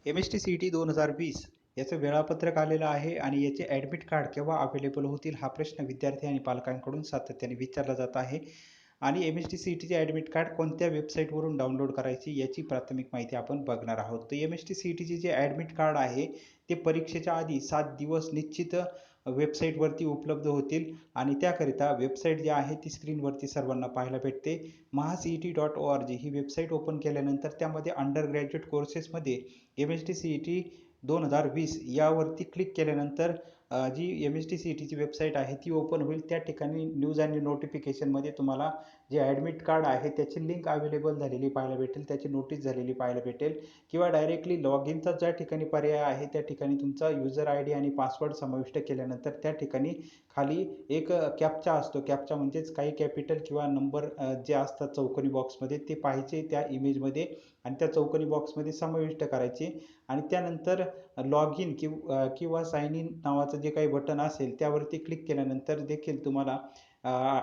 MST-CET 2020 याचं वेळापत्रक आलेलं आहे आणि याचे ॲडमिट कार्ड केव्हा अवेलेबल होतील हा प्रश्न विद्यार्थी आणि पालकांकडून सातत्याने विचारला जात आहे. आणि MST-CETचे ॲडमिट कार्ड कोणत्या वेबसाईटवरून डाउनलोड करायची याची प्राथमिक माहिती आपण बघणार आहोत. तर MST-CETचे जे ॲडमिट कार्ड आहे ते परीक्षेच्या आधी 7 दिवस निश्चित वेबसाईटवरती उपलब्ध होतील आणि त्याकरिता वेबसाईट जी आहे ती स्क्रीनवरती सर्वांना पाहायला भेटते. mahaCET.org ही वेबसाईट ओपन केल्यानंतर त्यामध्ये अंडर ग्रॅज्युएट कोर्सेसमध्ये MST-CET 2020 यावरती क्लिक केल्यानंतर जी MST-CETची वेबसाईट आहे ती ओपन होईल. त्या ठिकाणी न्यूज आणि नोटिफिकेशनमध्ये तुम्हाला जे ॲडमिट कार्ड आहे त्याची लिंक अवेलेबल झालेली पाहायला भेटेल, त्याची नोटीस झालेली पाहायला भेटेल किंवा डायरेक्टली लॉग इनचा ज्या ठिकाणी पर्याय आहे त्या ठिकाणी तुमचा युजर ID आणि पासवर्ड समाविष्ट केल्यानंतर त्या ठिकाणी खाली एक कॅप्चा असतो. कॅप्चा म्हणजेच काही कॅपिटल किंवा नंबर जे असतात चौकोनी बॉक्समध्ये ते पाहायचे त्या इमेजमध्ये आणि त्या चौकोनी बॉक्समध्ये समाविष्ट करायचे आणि त्यानंतर लॉग इन किंवा साइन इन नावाचं जे काही बटन असेल त्यावरती क्लिक केल्यानंतर देखील तुम्हाला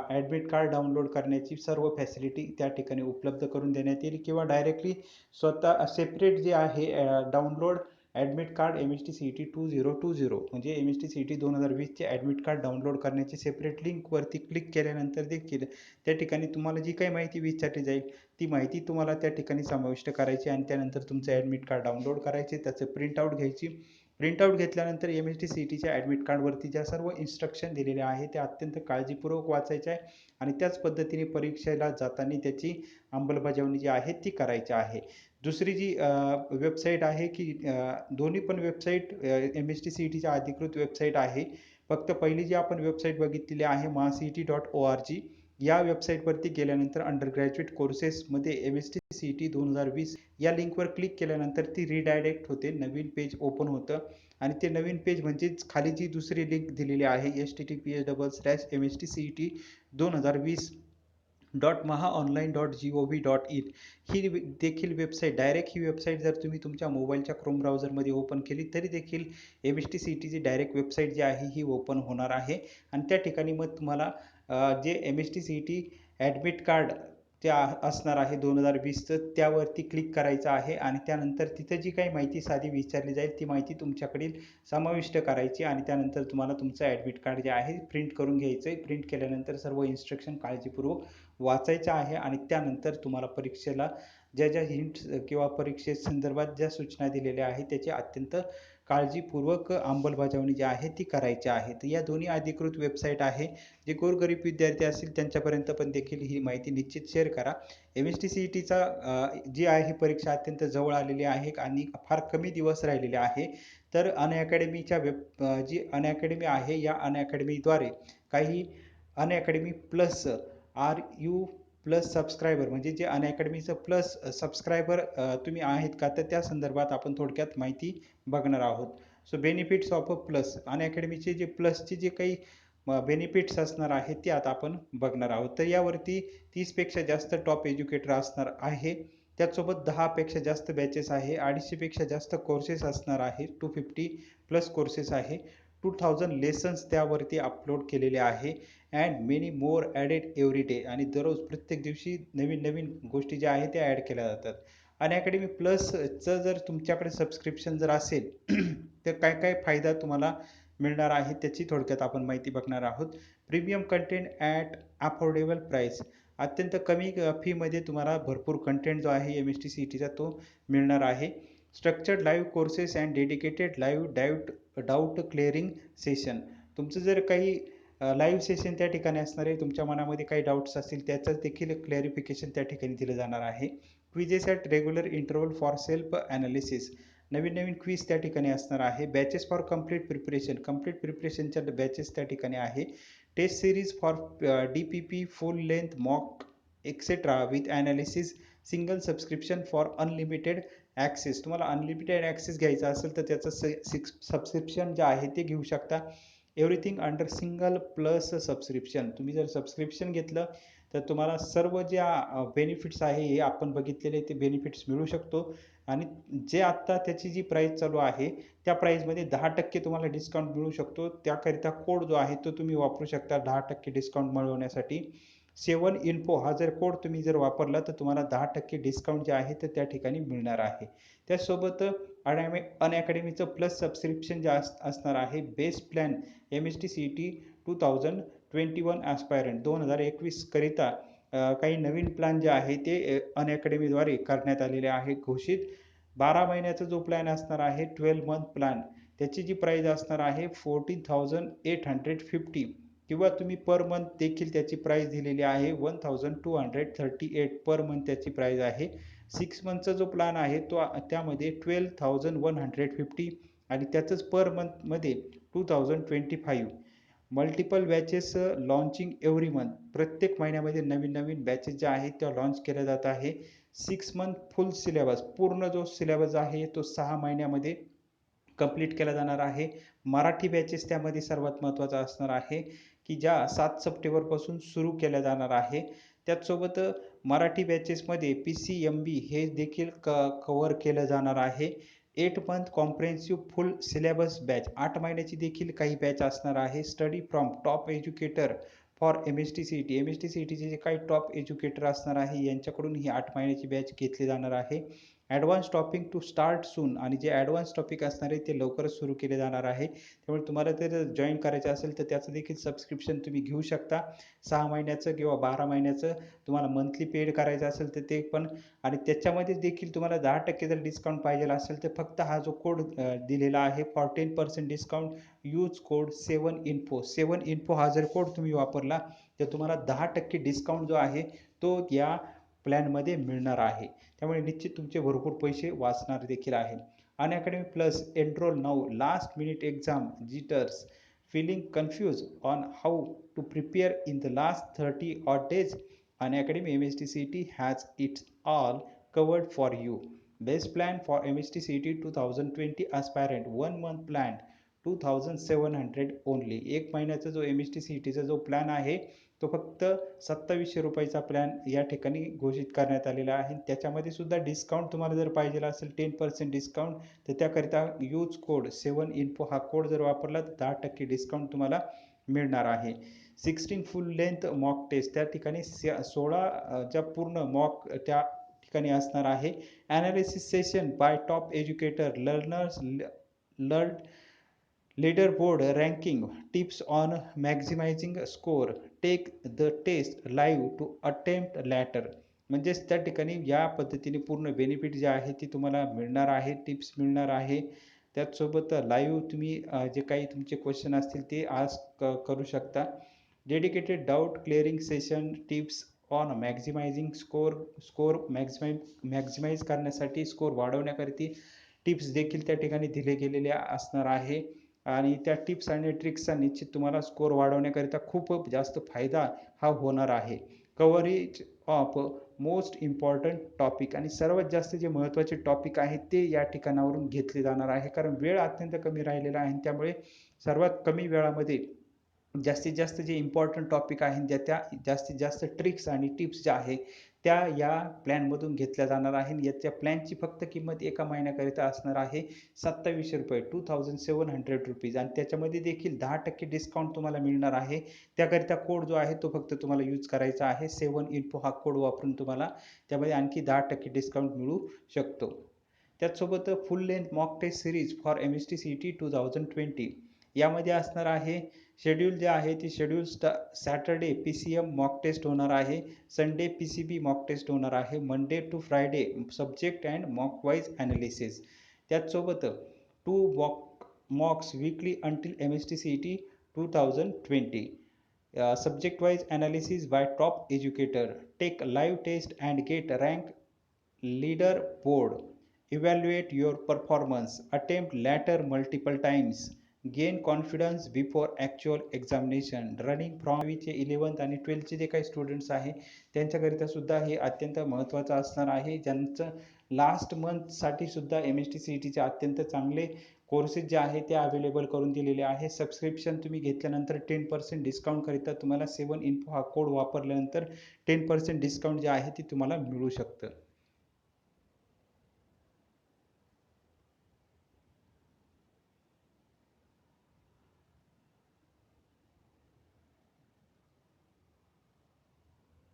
ॲडमिट कार्ड डाउनलोड करण्याची सर्व फॅसिलिटी त्या ठिकाणी उपलब्ध करून देण्यात येईल किंवा डायरेक्टली स्वतः सेपरेट जे आहे डाउनलोड ॲडमिट कार्ड MST-CET 2020 म्हणजे MST-CET 2020चे ॲडमिट कार्ड डाउनलोड करण्याची सेपरेट लिंकवरती क्लिक केल्यानंतर देखील त्या ठिकाणी तुम्हाला जी काही माहिती विचारली जाईल ती माहिती तुम्हाला त्या ठिकाणी समाविष्ट करायची आणि त्यानंतर तुमचं ॲडमिट कार्ड डाउनलोड करायचे, त्याचं प्रिंटआउट घ्यायची. प्रिंटआउट घेतल्यानंतर MST-CETच्या ॲडमिट कार्डवरती ज्या सर्व इन्स्ट्रक्शन दिलेल्या आहेत त्या अत्यंत काळजीपूर्वक वाचायच्या आहे आणि त्याच पद्धतीने परीक्षेला जाताना त्याची अंमलबजावणी जी आहे ती करायची आहे. दुसरी जी वेबसाईट आहे की दोन्ही पण वेबसाईट MST-CETच्या अधिकृत वेबसाईट आहे. फक्त पहिली जी आपण वेबसाईट बघितलेली आहे mahaCET.org या वेबसाईटवरती गेल्यानंतर अंडर ग्रॅज्युएट कोर्सेसमध्ये MST-CET 2020 या लिंकवर क्लिक केल्यानंतर ती रिडायरेक्ट होते, नवीन पेज ओपन होतं आणि ते नवीन पेज म्हणजेच खाली जी दुसरी लिंक दिलेली आहे https://mstcet2020.mahaonline.gov.in ही देखील वेबसाईट डायरेक्ट ही वेबसाईट जर तुम्ही तुमच्या मोबाईलच्या क्रोम ब्राउझरमध्ये ओपन केली तरी देखील MST-CETची डायरेक्ट वेबसाईट जी आहे ही ओपन होणार आहे आणि त्या ठिकाणी मग तुम्हाला जे MST-CET ॲडमिट कार्ड ते असणार आहे 2020चं त्यावरती क्लिक करायचं आहे आणि त्यानंतर तिथं जी काही माहिती साधी विचारली जाईल ती माहिती तुमच्याकडील समाविष्ट करायची आणि त्यानंतर तुम्हाला तुमचं ॲडमिट कार्ड जे आहे प्रिंट करून घ्यायचं आहे. प्रिंट केल्यानंतर सर्व इन्स्ट्रक्शन काळजीपूर्वक वाचायचं आहे आणि त्यानंतर तुम्हाला परीक्षेला ज्या हिंट्स किंवा परीक्षेसंदर्भात ज्या सूचना दिलेल्या आहेत त्याची अत्यंत काळजीपूर्वक अंमलबजावणी जी आहे ती करायची आहे. तर या दोन्ही अधिकृत वेबसाईट आहे. जे गोरगरीब विद्यार्थी असतील त्यांच्यापर्यंत पण देखील ही माहिती निश्चित शेअर करा. MST-CETचा जी आहे परीक्षा अत्यंत जवळ आलेली आहे आणि फार कमी दिवस राहिलेले आहे. तर अनअकॅडमीच्या जी अनअकॅडमी आहे या अनअकॅडमीद्वारे काही Unacademy plus RU plus subscriber म्हणजे जे अनअकॅडमीचं प्लस सबस्क्रायबर तुम्ही आहेत का तर त्या संदर्भात आपण थोडक्यात माहिती बघणार आहोत. So benefits of a plus अनअकॅडमीचे जे प्लसचे जे काही बेनिफिट्स असणार आहेत ते आता आपण बघणार आहोत. तर यावरती 30 पेक्षा जास्त टॉप एज्युकेटर असणार आहे. त्याचसोबत 10 पेक्षा जास्त बॅचेस आहे, 250 पेक्षा जास्त कोर्सेस असणार आहे, 250 प्लस कोर्सेस आहे, 2000 लेसन्स त्यावरती अपलोड केलेले आहे and many more added every day आणि दररोज प्रत्येक दिवशी नवीन नवीन गोष्टी ज्या आहेत त्या ॲड केल्या जातात. अनअकॅडमी प्लसचं जर तुमच्याकडे सबस्क्रिप्शन जर असेल तर काय काय फायदा तुम्हाला मिळणार आहे त्याची थोडक्यात आपण माहिती बघणार आहोत. Premium content at affordable price अत्यंत कमी फीमध्ये तुम्हाला भरपूर कंटेंट जो आहे MST-CETचा तो मिळणार आहे. Structured live courses and dedicated live doubt clearing session तुमचं जर काही लाईव्ह सेशन त्या ठिकाणी असणार आहे. तुमच्या मनामध्ये काही डाऊट्स असतील त्याचं देखील क्लॅरिफिकेशन त्या ठिकाणी दिलं जाणार आहे. Quizzes at regular interval for self analysis नवीन नवीन क्विज त्या ठिकाणी असणार आहे. बॅचेस फॉर कंप्लीट प्रिपरेशनच्या बॅचेस त्या ठिकाणी आहे. Test series for DPP full length mock etcetera with analysis single subscription for unlimited access तुम्हाला अनलिमिटेड ॲक्सेस घ्यायचा असेल तर त्याचं सबस्क्रिप्शन जे आहे ते घेऊ शकता. Everything under single plus subscription तुम्ही जर सबस्क्रिप्शन घेतलं तर तुम्हाला सर्व ज्या बेनिफिट्स आहे हे आपण बघितलेले ते बेनिफिट्स मिळू शकतो आणि जे आत्ता त्याची जी प्राईस चालू आहे त्या प्राईजमध्ये 10% तुम्हाला डिस्काउंट मिळू शकतो. त्याकरिता कोड जो आहे तो तुम्ही वापरू शकता 10% डिस्काउंट मिळवण्यासाठी. 7info हा जर कोड तुम्ही जर वापरला तर तुम्हाला 10% डिस्काउंट जे आहे तर त्या ठिकाणी मिळणार आहे. त्याचसोबत अनअकॅडमीचं प्लस सबस्क्रिप्शन जे असणार आहे बेस्ट प्लॅन MST-CET 2021 ॲस्पायरंट 2021 करिता काही नवीन प्लॅन जे आहे ते अनअकॅडमीद्वारे करण्यात आलेले आहे घोषित. 12 महिन्याचा जो प्लॅन असणार आहे 12 मंथ प्लॅन त्याची जी प्राईज असणार आहे 14,850 किंवा तुम्ही पर मंथ देखील त्याची प्राईज दिलेली आहे 1,238 पर मंथ त्याची प्राईज आहे. 6 मंथचा जो प्लॅन आहे तो त्यामध्ये 12,150 आणि त्याचंच पर मंथमध्ये 2,025. Multiple batches launching every month प्रत्येक महिन्यामध्ये नवीन नवीन बॅचेस ज्या आहेत त्या लॉन्च केल्या जात आहे. 6 मंथ फुल सिलेबस पूर्ण जो सिलेबस आहे तो 6 महिन्यामध्ये कंप्लीट केला जाणार आहे. मराठी बॅचेस त्यामध्ये सर्वात महत्त्वाचा असणार आहे की ज्या 7 सप्टेंबरपासून सुरू केल्या जाणार आहे. त्याचसोबत मराठी बॅचेसमध्ये PCMB हे देखील कव्हर केलं जाणार आहे. 8 मंथ कॉम्प्रिहेन्सिव्ह फुल सिलेबस बॅच 8 महिन्याची देखील काही बॅच असणार आहे. Study from top educator for MST-CET MST-CETचे जे काही टॉप एज्युकेटर असणार आहे यांच्याकडून ही 8 महिन्याची बॅच घेतली जाणार आहे. Advance topic to start soon आणि जे ॲडव्हान्स टॉपिक असणार आहे ते लवकरच सुरू केले जाणार आहे. त्यामुळे तुम्हाला जर जॉईन करायचं असेल तर त्याचं देखील सबस्क्रिप्शन तुम्ही घेऊ शकता. 6 महिन्याचं किंवा 12 महिन्याचं तुम्हाला मंथली पेड करायचं असेल तर ते पण आणि त्याच्यामध्ये देखील तुम्हाला 10% जर डिस्काउंट पाहिजे असेल तर फक्त हा जो कोड दिलेला आहे for 10% discount use code 7info 7info हा जर कोड तुम्ही वापरला तर तुम्हाला 10% डिस्काउंट जो आहे तो या प्लॅनमध्ये मिळणार आहे. त्यामुळे निश्चित तुमचे भरपूर पैसे वाचणार देखील आहे. Unacademy plus enrol now last minute exam jitters feeling confused on how to prepare in the last 30 odd days? Unacademy MST-CET has it all covered for you. Best plan for MST-CET 2020 aspirant 1 month plan 2,700 only. 1 महिन्याचा जो MST-CETचा जो plan आहे तो फक्त 2700 रुपयाचा plan या ठिकाणी घोषित करण्यात आलेला आहे. त्याच्यामध्ये सुद्धा डिस्काउंट तुम्हाला जर पाहिजे असेल 10% डिस्काउंट तर त्याकरिता यूज कोड 7info हा कोड जर वापरला तर 10% डिस्काउंट तुम्हाला मिळणार आहे. 16 फुल लेंथ मॉक टेस्ट त्या ठिकाणी 16 ज्या पूर्ण मॉक त्या ठिकाणी असणार आहे. Analysis session bye top educator learners learn leaderboard ranking tips on maximizing score take the test live to attempt later. म्हणजेच त्या ठिकाणी या पद्धतीने पूर्ण बेनिफिट जे आहे ती तुम्हाला मिळणार आहे टिप्स मिळणार आहे. त्याचसोबत लाईव्ह तुम्ही जे काही तुमचे क्वेश्चन असतील ते आज करू शकता. Dedicated doubt clearing session tips on maximizing score maximize करण्यासाठी स्कोर वाढवण्याकरिता टिप्स देखील त्या ठिकाणी दिले गेलेले असणार आहे. आणि त्या टिप्स आणि ट्रिक्सचा निश्चित तुम्हाला स्कोर वाढवण्याकरिता खूप जास्त फायदा हा होणार आहे. Coverage of most important topic आणि सर्वात जास्त जे महत्त्वाचे टॉपिक आहेत ते या ठिकाणावरून घेतले जाणार आहे. कारण वेळ अत्यंत कमी राहिलेला आहे त्यामुळे सर्वात कमी वेळामध्ये जास्तीत जास्त जे इम्पॉर्टंट टॉपिक आहेत त्या जास्तीत जास्त ट्रिक्स आणि टिप्स ज्या आहेत त्या या प्लॅनमधून घेतल्या जाणार आहे. याच्या प्लॅनची फक्त किंमत एका महिन्याकरिता असणार आहे 2700 रुपये 2,700 रुपीज आणि त्याच्यामध्ये देखील 10% डिस्काउंट तुम्हाला मिळणार आहे. त्याकरिता कोड जो आहे तो फक्त तुम्हाला यूज करायचा आहे 7info हा कोड वापरून तुम्हाला त्यामध्ये आणखी 10% डिस्काउंट मिळू शकतो. त्याचसोबत full length mock test series for MST-CET 2020 यामध्ये असणार आहे. शेड्यूल जे आहे ते schedule Saturday PCM mock test होणार आहे. संडे PCB मॉक टेस्ट होणार आहे. Monday to Friday subject and mock wise analysis. त्याचसोबत 2 mocks weekly until MST-CET 2020. Subject wise analysis by top educator. Take live test and get rank leaderboard. Evaluate your performance. Attempt later multiple times. Gain confidence before actual examination. Running from 11th आणि 12th जे काही students आहे त्यांच्याकरिता सुद्धा हे अत्यंत महत्त्वाचं असणार आहे. ज्यांचं लास्ट मंथसाठी सुद्धा MST-CETचे अत्यंत चांगले कोर्सेस जे आहे ते अवेलेबल करून दिलेले आहे. सबस्क्रिप्शन तुम्ही घेतल्यानंतर 10% डिस्काउंट करिता तुम्हाला 7info हा कोड वापरल्यानंतर 10% डिस्काउंट जे आहे ते तुम्हाला मिळू शकतं.